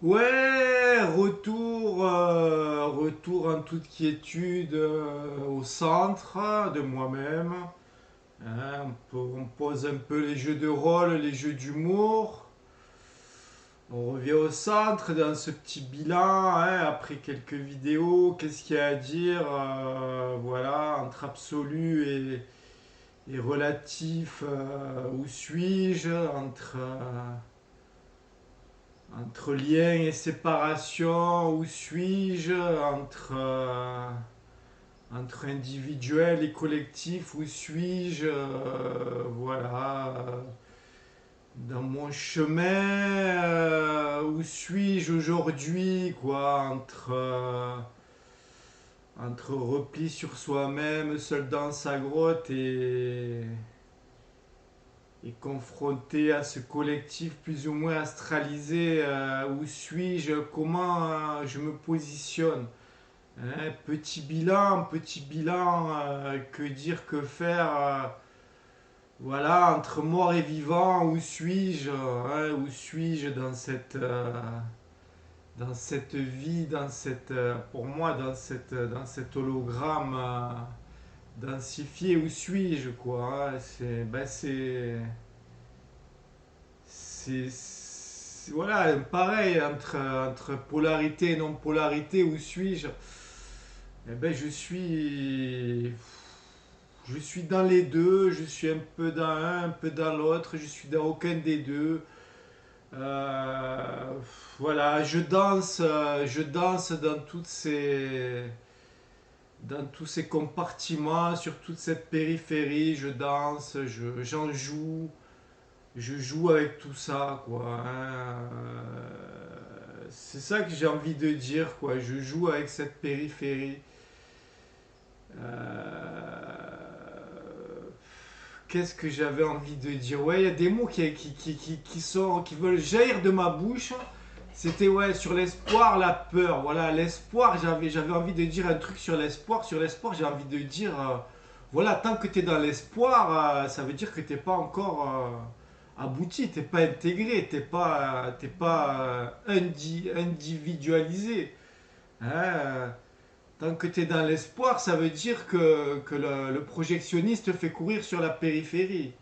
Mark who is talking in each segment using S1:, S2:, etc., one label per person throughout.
S1: Ouais, retour en toute quiétude au centre de moi-même. Hein, on pose un peu les jeux de rôle, les jeux d'humour. On revient au centre dans ce petit bilan, hein, après quelques vidéos. Qu'est-ce qu'il y a à dire voilà, entre absolu et relatif, où suis-je entre lien et séparation, où suis-je entre individuel et collectif, où suis-je voilà, dans mon chemin, où suis-je aujourd'hui, quoi, entre repli sur soi-même, seul dans sa grotte et confronté à ce collectif plus ou moins astralisé, où suis-je, comment je me positionne. Hein, petit bilan, que dire, que faire, voilà, entre mort et vivant, où suis-je, hein, où suis-je dans cette vie, pour moi, dans cet hologramme densifié, où suis-je, quoi, hein, voilà, pareil, entre polarité et non-polarité, où suis-je? Eh ben, je suis dans les deux, je suis un peu dans un, un peu dans l'autre, je suis dans aucun des deux. Euh, voilà, je danse dans tous ces compartiments, sur toute cette périphérie, je danse, j'en joue, je joue avec tout ça, quoi, hein. C'est ça que j'ai envie de dire, quoi. Je joue avec cette périphérie. Qu'est-ce que j'avais envie de dire? Ouais, il y a des mots qui veulent jaillir de ma bouche. C'était ouais, sur l'espoir, la peur. Voilà, l'espoir, j'avais envie de dire un truc sur l'espoir. Sur l'espoir, j'ai envie de dire, voilà, tant que tu es dans l'espoir, ça veut dire que tu n'es pas encore abouti, tu n'es pas intégré, t'es pas individualisé. Hein. Tant que tu es dans l'espoir, ça veut dire que le projectionniste fait courir sur la périphérie.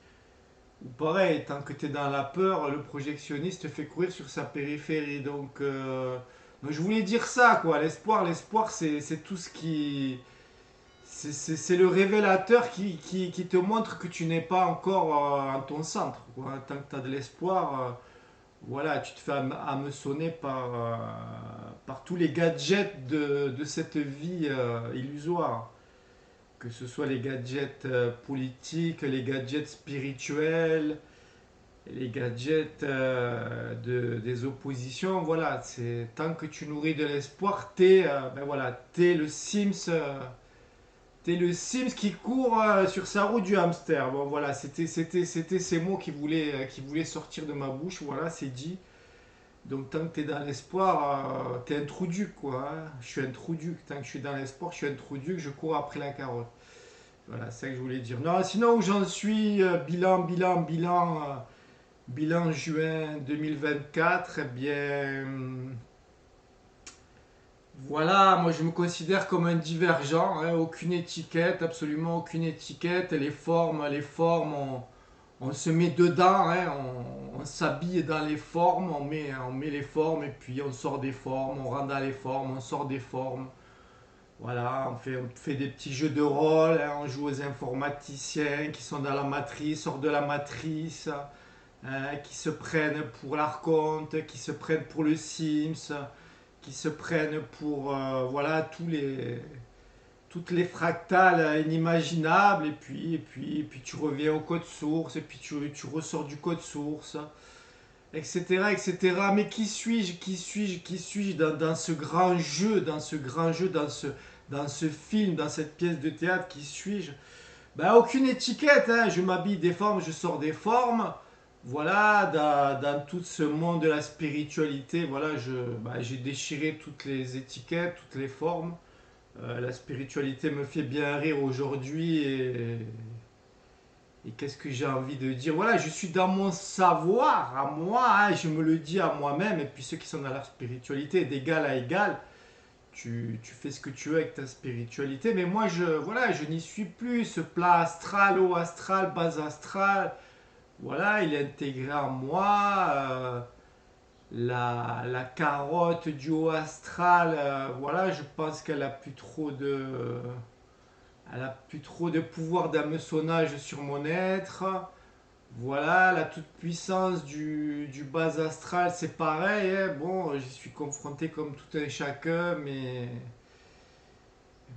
S1: Ou pareil, tant que tu es dans la peur, le projectionniste fait courir sur sa périphérie. Donc je voulais dire ça, quoi. L'espoir, c'est tout ce qui. C'est le révélateur qui te montre que tu n'es pas encore en ton centre, quoi. Tant que tu as de l'espoir, voilà, tu te fais hameçonner par tous les gadgets de cette vie illusoire. Que ce soit les gadgets politiques, les gadgets spirituels, les gadgets des oppositions. Voilà, c'est tant que tu nourris de l'espoir, ben voilà, t'es le Sims qui court sur sa roue du hamster. Bon voilà, c'était ces mots qui voulaient sortir de ma bouche. Voilà, c'est dit. Donc tant que tu es dans l'espoir, tu es un trou duc, quoi, hein. Je suis un trou duc. Tant que je suis dans l'espoir, je suis un trou duc, je cours après la carotte. Voilà, c'est ça que je voulais dire. Non, sinon où j'en suis, bilan juin 2024, eh bien, voilà, moi je me considère comme un divergent, hein, aucune étiquette, absolument aucune étiquette. Les formes, on se met dedans, hein, on s'habille dans les formes, on met les formes et puis on sort des formes, on rentre dans les formes, on sort des formes. Voilà, on fait des petits jeux de rôle, hein, on joue aux informaticiens qui sont dans la matrice, hors de la matrice, hein, qui se prennent pour l'archonte, qui se prennent pour le Sims, qui se prennent pour voilà toutes les fractales inimaginables et puis tu reviens au code source et puis tu ressors du code source, etc., etc. Mais qui suis-je dans ce grand jeu, dans ce film, dans cette pièce de théâtre, qui suis-je? Ben, aucune étiquette, hein. Je m'habille des formes, je sors des formes. Voilà, dans tout ce monde de la spiritualité, voilà, j'ai déchiré toutes les étiquettes, toutes les formes. La spiritualité me fait bien rire aujourd'hui Et qu'est-ce que j'ai envie de dire? Voilà, je suis dans mon savoir à moi, hein, je me le dis à moi-même, et puis ceux qui sont dans leur spiritualité, d'égal à égal, tu fais ce que tu veux avec ta spiritualité, mais moi, voilà, je n'y suis plus. Ce plat astral, haut astral, bas astral, voilà, il est intégré en moi. La carotte du haut astral, voilà, je pense elle a plus trop de pouvoir d'hameçonnage sur mon être. Voilà, la toute-puissance du bas astral, c'est pareil, hein. Bon, j'y suis confronté comme tout un chacun,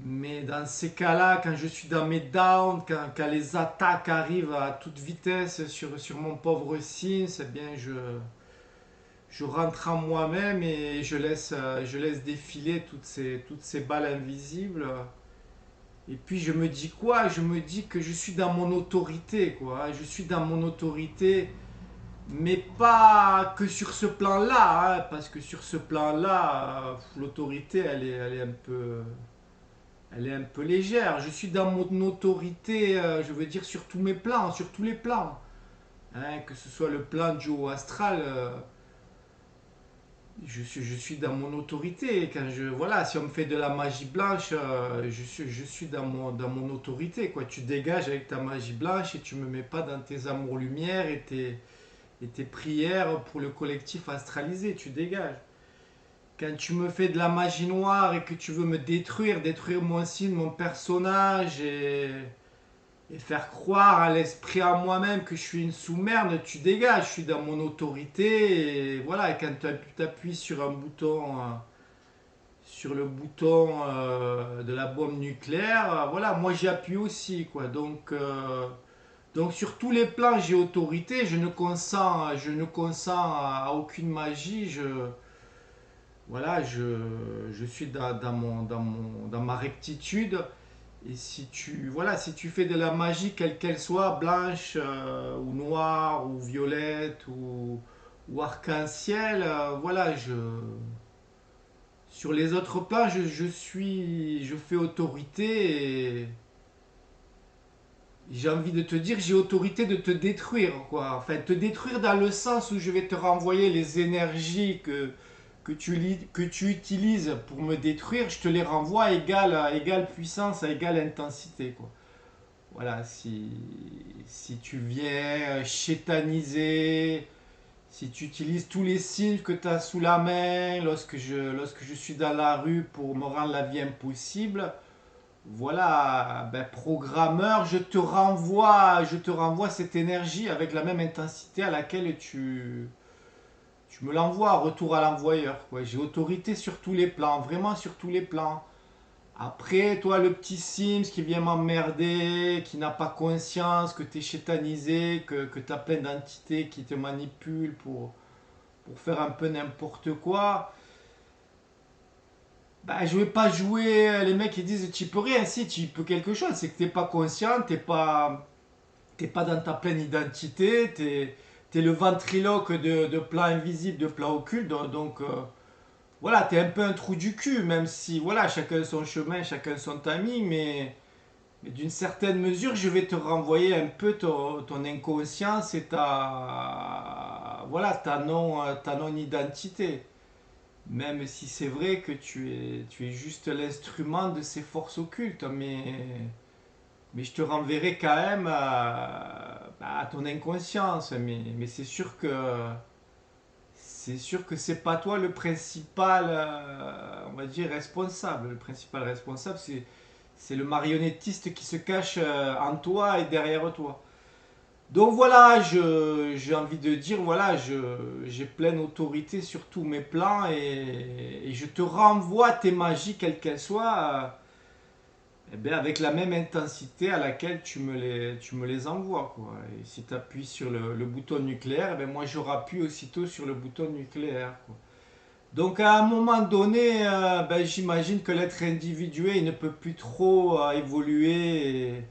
S1: mais dans ces cas-là, quand je suis dans mes downs, quand les attaques arrivent à toute vitesse sur mon pauvre Sims, eh bien, je rentre en moi-même et je laisse défiler toutes ces balles invisibles. Et puis je me dis quoi? Je me dis que je suis dans mon autorité, quoi. Je suis dans mon autorité, mais pas que sur ce plan-là, hein, parce que sur ce plan-là, l'autorité, elle est un elle est un peu légère. Je suis dans mon autorité, je veux dire, sur tous mes plans, sur tous les plans. Hein, que ce soit le plan du haut astral, je suis dans mon autorité. Voilà, si on me fait de la magie blanche, je suis dans mon autorité, quoi. Tu dégages avec ta magie blanche et tu me mets pas dans tes amours-lumière et tes prières pour le collectif astralisé. Tu dégages. Quand tu me fais de la magie noire et que tu veux me détruire, détruire mon signe, mon personnage et faire croire à l'esprit à moi-même que je suis une sous-merde, tu dégages, je suis dans mon autorité. Et voilà, quand tu appuies sur un bouton, sur le bouton de la bombe nucléaire, voilà, moi j'y appuie aussi, quoi. Donc sur tous les plans, j'ai autorité, je ne consens à aucune magie, voilà, je suis dans ma rectitude. Et voilà, si tu fais de la magie, quelle qu'elle soit, blanche ou noire ou violette ou arc-en-ciel, voilà, sur les autres plans, je fais autorité et j'ai envie de te dire, j'ai autorité de te détruire, quoi. Enfin, te détruire dans le sens où je vais te renvoyer les énergies que tu utilises pour me détruire, je te les renvoie à égale puissance, à égale intensité, quoi. Voilà, si tu viens chétaniser, si tu utilises tous les signes que tu as sous la main lorsque je suis dans la rue pour me rendre la vie impossible, voilà, ben, programmeur, je te renvoie cette énergie avec la même intensité à laquelle tu me l'envoies, retour à l'envoyeur, quoi. J'ai autorité sur tous les plans, vraiment sur tous les plans. Après, toi, le petit Sims qui vient m'emmerder, qui n'a pas conscience que tu es chétanisé, que tu as plein d'entités qui te manipulent pour faire un peu n'importe quoi, bah, je vais pas jouer. Les mecs ils disent tu peux rien, si tu peux quelque chose, c'est que t'es pas conscient, t'es pas dans ta pleine identité, t'es le ventriloque de plans invisibles, de plans occultes, voilà, t'es un peu un trou du cul, même si voilà, chacun son chemin, chacun son tamis, mais d'une certaine mesure, je vais te renvoyer un peu ton inconscience et voilà, ta non-identité. Même si c'est vrai que tu es juste l'instrument de ces forces occultes, mais je te renverrai quand même à ton inconscience. Mais c'est sûr que c'est pas toi le principal, on va dire, responsable. Le principal responsable, c'est le marionnettiste qui se cache en toi et derrière toi. Donc voilà, j'ai envie de dire, voilà, j'ai pleine autorité sur tous mes plans et je te renvoie tes magies, quelles qu'elles soient, eh bien, avec la même intensité à laquelle tu me les envoies, quoi. Et si tu appuies sur le bouton nucléaire, eh bien, moi je rappuie aussitôt sur le bouton nucléaire, quoi. Donc à un moment donné, ben, j'imagine que l'être individué il ne peut plus trop évoluer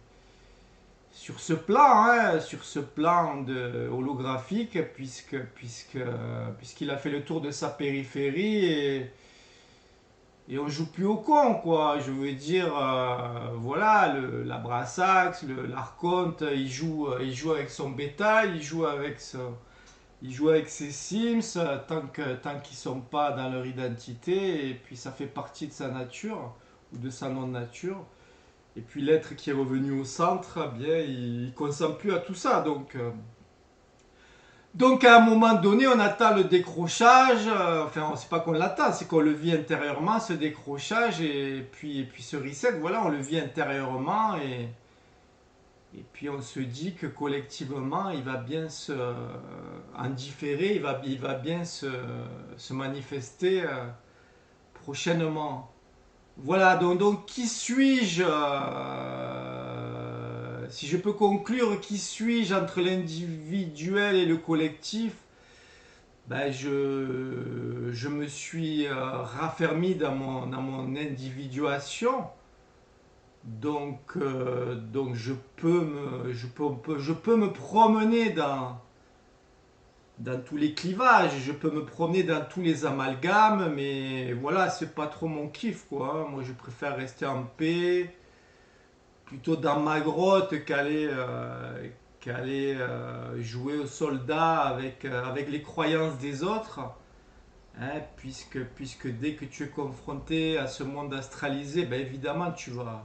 S1: sur ce plan, hein, sur ce plan holographique, puisqu'il a fait le tour de sa périphérie Et on joue plus au con, quoi. Je veux dire, voilà, la Brassax, l'Archonte, il joue avec son bétail, il joue avec ses Sims, tant qu'ils sont pas dans leur identité, et puis ça fait partie de sa nature, ou de sa non-nature. Et puis l'être qui est revenu au centre, eh bien, il consent plus à tout ça. Donc à un moment donné, on attend le décrochage. Enfin, c'est pas qu'on l'attend, c'est qu'on le vit intérieurement, ce décrochage, et puis ce reset, voilà, on le vit intérieurement, et puis on se dit que collectivement, il va bien en différer, il va bien se manifester prochainement. Voilà, donc qui suis-je si je peux conclure, qui suis-je entre l'individuel et le collectif? Ben, je me suis raffermi dans mon individuation. Donc je peux me promener dans tous les clivages, je peux me promener dans tous les amalgames, mais voilà, c'est pas trop mon kiff, quoi. Moi, je préfère rester en paix, plutôt dans ma grotte qu'aller jouer au soldat avec les croyances des autres. Hein, puisque dès que tu es confronté à ce monde astralisé, ben évidemment, tu vas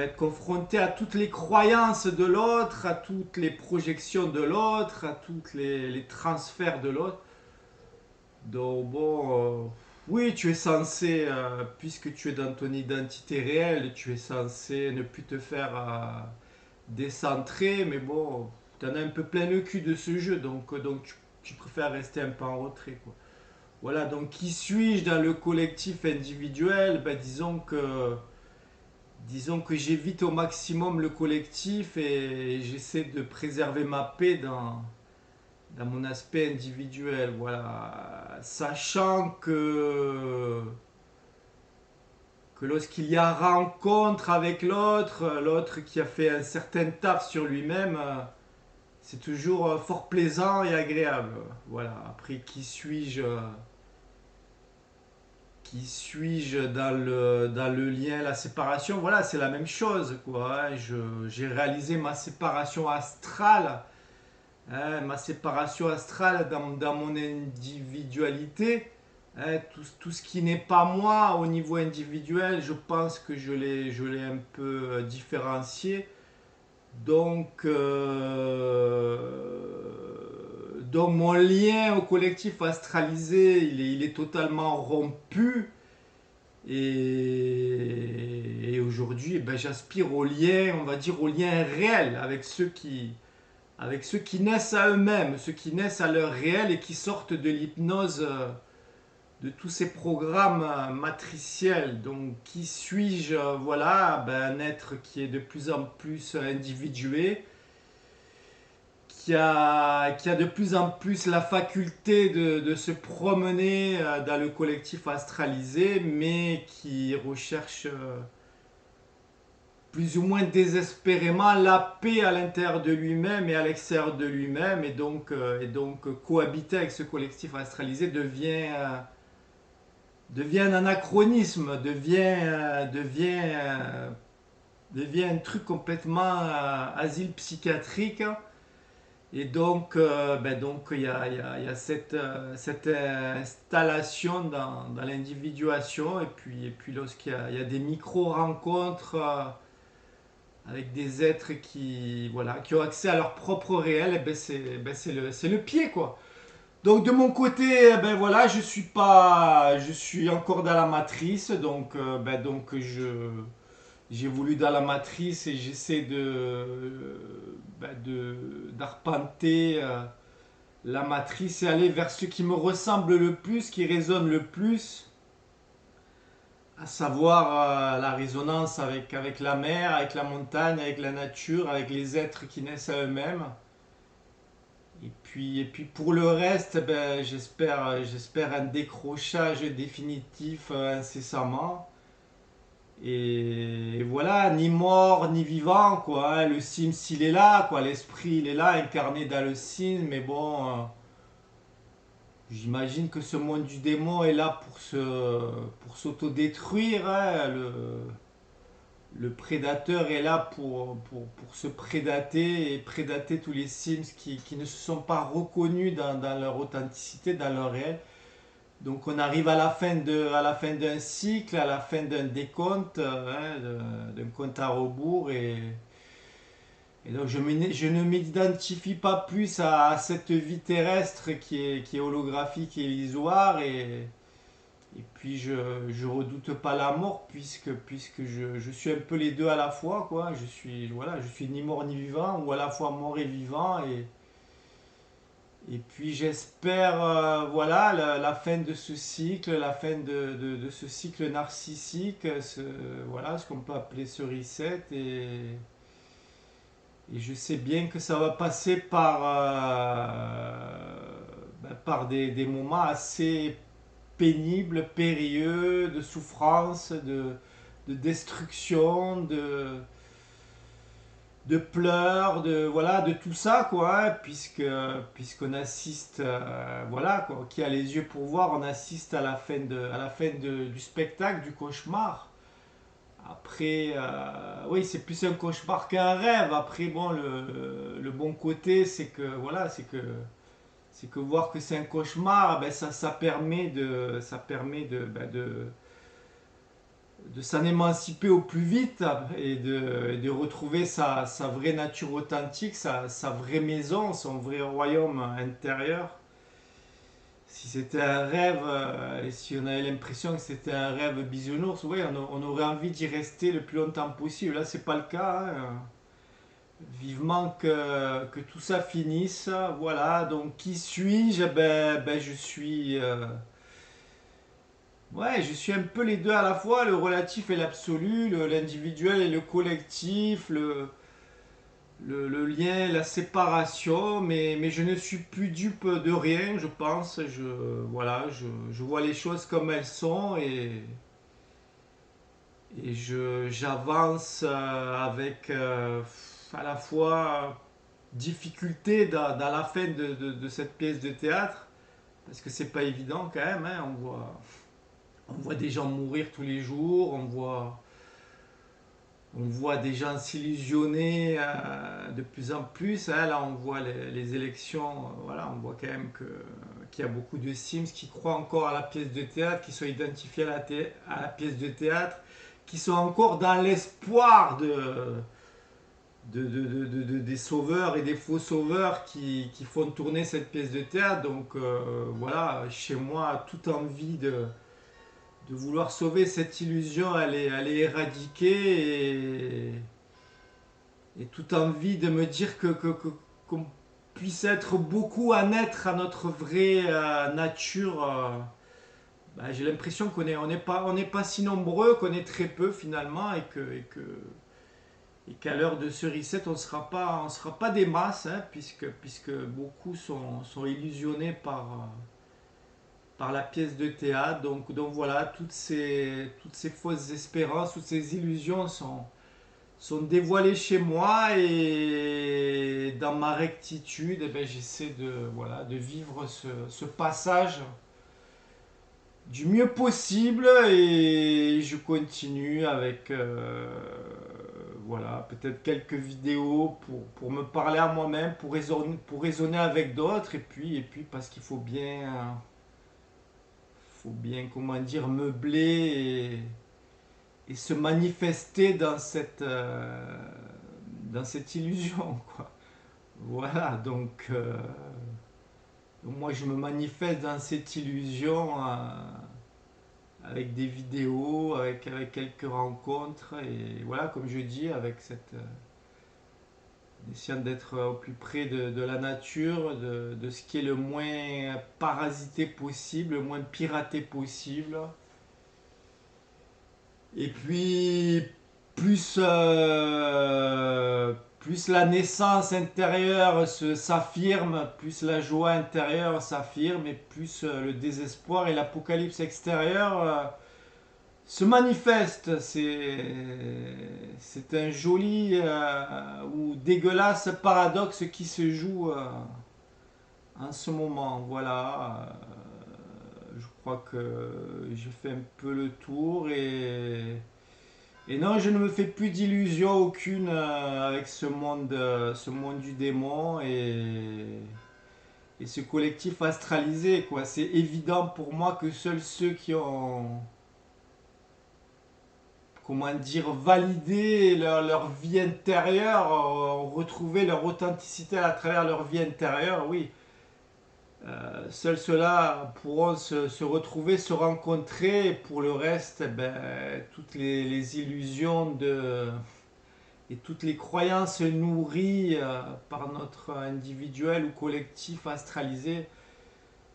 S1: être confronté à toutes les croyances de l'autre, à toutes les projections de l'autre, à tous les transferts de l'autre. Donc bon, oui, tu es censé, puisque tu es dans ton identité réelle, tu es censé ne plus te faire décentrer, mais bon, tu en as un peu plein le cul de ce jeu, donc tu préfères rester un peu en retrait, quoi. Voilà, donc qui suis-je dans le collectif individuel? Ben, disons que j'évite au maximum le collectif et j'essaie de préserver ma paix dans mon aspect individuel. Voilà. Sachant que lorsqu'il y a rencontre avec l'autre qui a fait un certain taf sur lui-même, c'est toujours fort plaisant et agréable. Voilà. Après, qui suis-je dans le lien, la séparation? Voilà, c'est la même chose, quoi. Hein. J'ai réalisé ma séparation astrale, hein, ma séparation astrale dans mon individualité. Hein, tout ce qui n'est pas moi au niveau individuel, je pense que je l'ai un peu différencié. Donc, donc mon lien au collectif astralisé, il est totalement rompu. Et aujourd'hui, eh ben, j'aspire au lien, on va dire au lien réel avec ceux qui naissent à eux-mêmes, ceux qui naissent à leur réel et qui sortent de l'hypnose de tous ces programmes matriciels. Donc, qui suis-je? Voilà, ben, un être qui est de plus en plus individué, qui a de plus en plus la faculté de se promener dans le collectif astralisé, mais qui recherche plus ou moins désespérément la paix à l'intérieur de lui-même et à l'extérieur de lui-même, et donc cohabiter avec ce collectif astralisé devient un anachronisme, devient un truc complètement asile psychiatrique. Et donc il y a cette installation dans l'individuation. Et puis il y a des micro-rencontres avec des êtres voilà, qui ont accès à leur propre réel, et c'est le pied, quoi. Donc de mon côté, voilà, je suis encore dans la matrice, donc j'ai voulu dans la matrice et j'essaie d'arpenter la matrice et aller vers ce qui me ressemble le plus, qui résonne le plus, à savoir la résonance avec la mer, avec la montagne, avec la nature, avec les êtres qui naissent à eux-mêmes. Et puis pour le reste, j'espère un décrochage définitif incessamment. Et voilà, ni mort, ni vivant, quoi. Hein. Le Sims, il est là, quoi. L'esprit, il est là, incarné dans le Sims. Mais bon, J'imagine que ce monde du démon est là pour s'autodétruire, hein. Le prédateur est là pour se prédater et prédater tous les Sims qui ne se sont pas reconnus dans leur authenticité, dans leur réel. Donc on arrive à la fin d'un cycle, à la fin d'un décompte, hein, d'un compte à rebours et donc je ne m'identifie pas plus à cette vie terrestre qui est holographique et illusoire et puis je redoute pas la mort puisque je suis un peu les deux à la fois quoi. Je suis ni mort ni vivant ou à la fois mort et vivant et puis j'espère voilà la fin de ce cycle, la fin de ce cycle narcissique, voilà ce qu'on peut appeler ce reset et je sais bien que ça va passer par des moments assez pénibles, périlleux, de souffrance, de destruction, de pleurs, voilà, de tout ça, quoi, hein, puisqu'on assiste, voilà, quoi, qui a les yeux pour voir, on assiste à la fin du spectacle, du cauchemar. Après, oui, c'est plus un cauchemar qu'un rêve. Après, bon, le bon côté, c'est que voir que c'est un cauchemar, ben, ça permet de s'en émanciper au plus vite et de retrouver sa vraie nature authentique, sa vraie maison, son vrai royaume intérieur. Si c'était un rêve, et si on avait l'impression que c'était un rêve bisounours, oui, on aurait envie d'y rester le plus longtemps possible. Là, c'est pas le cas, hein. Vivement que tout ça finisse. Voilà, donc qui suis-je? Ben, je suis. Ouais, je suis un peu les deux à la fois, le relatif et l'absolu, l'individuel et le collectif, le lien, la séparation, mais je ne suis plus dupe de rien, je pense. Voilà, je vois les choses comme elles sont et j'avance avec à la fois difficulté dans la fin de cette pièce de théâtre, parce que c'est pas évident quand même, hein, on voit des gens mourir tous les jours, on voit des gens s'illusionner de plus en plus, hein. Là, on voit les élections. Voilà, on voit quand même qu'il y a beaucoup de Sims qui croient encore à la pièce de théâtre, qui sont identifiés à la pièce de théâtre, qui sont encore dans l'espoir des sauveurs et des faux sauveurs qui font tourner cette pièce de théâtre. Donc voilà, chez moi, toute envie de vouloir sauver cette illusion, elle est éradiquée et toute envie de me dire qu'on puisse être beaucoup à naître à notre vraie nature. Bah, j'ai l'impression on n'est pas si nombreux, qu'on est très peu finalement et qu'à l'heure de ce reset, on sera pas des masses, hein, puisque beaucoup sont illusionnés par la pièce de théâtre. Donc voilà, toutes ces fausses espérances, toutes ces illusions sont dévoilées chez moi et dans ma rectitude, eh ben, j'essaie voilà, de vivre ce passage du mieux possible et je continue avec voilà, peut-être quelques vidéos pour me parler à moi-même, pour raisonner avec d'autres et puis parce qu'il faut bien, comment dire, meubler et se manifester dans cette illusion, quoi. Voilà, donc moi je me manifeste dans cette illusion avec des vidéos, avec quelques rencontres, et voilà, comme je dis, essayant d'être au plus près de la nature, de ce qui est le moins parasité possible, le moins piraté possible. Et puis, plus la naissance intérieure s'affirme, plus la joie intérieure s'affirme, et plus le désespoir et l'apocalypse extérieure se manifestent. C'est un joli ou dégueulasse paradoxe qui se joue en ce moment. Voilà. je crois que j'ai fait un peu le tour et non, je ne me fais plus d'illusions aucune avec ce monde du démon et ce collectif astralisé, quoi. C'est évident pour moi que seuls ceux qui ont, comment dire, validé leur vie intérieure, ont retrouvé leur authenticité à travers leur vie intérieure, oui. Seuls ceux-là pourront se retrouver, se rencontrer, et pour le reste, eh ben, toutes les illusions et toutes les croyances nourries par notre individuel ou collectif astralisé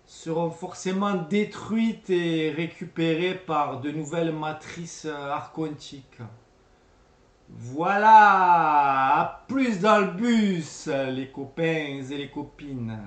S1: seront forcément détruites et récupérées par de nouvelles matrices archontiques. Voilà, à plus dans le bus, les copains et les copines.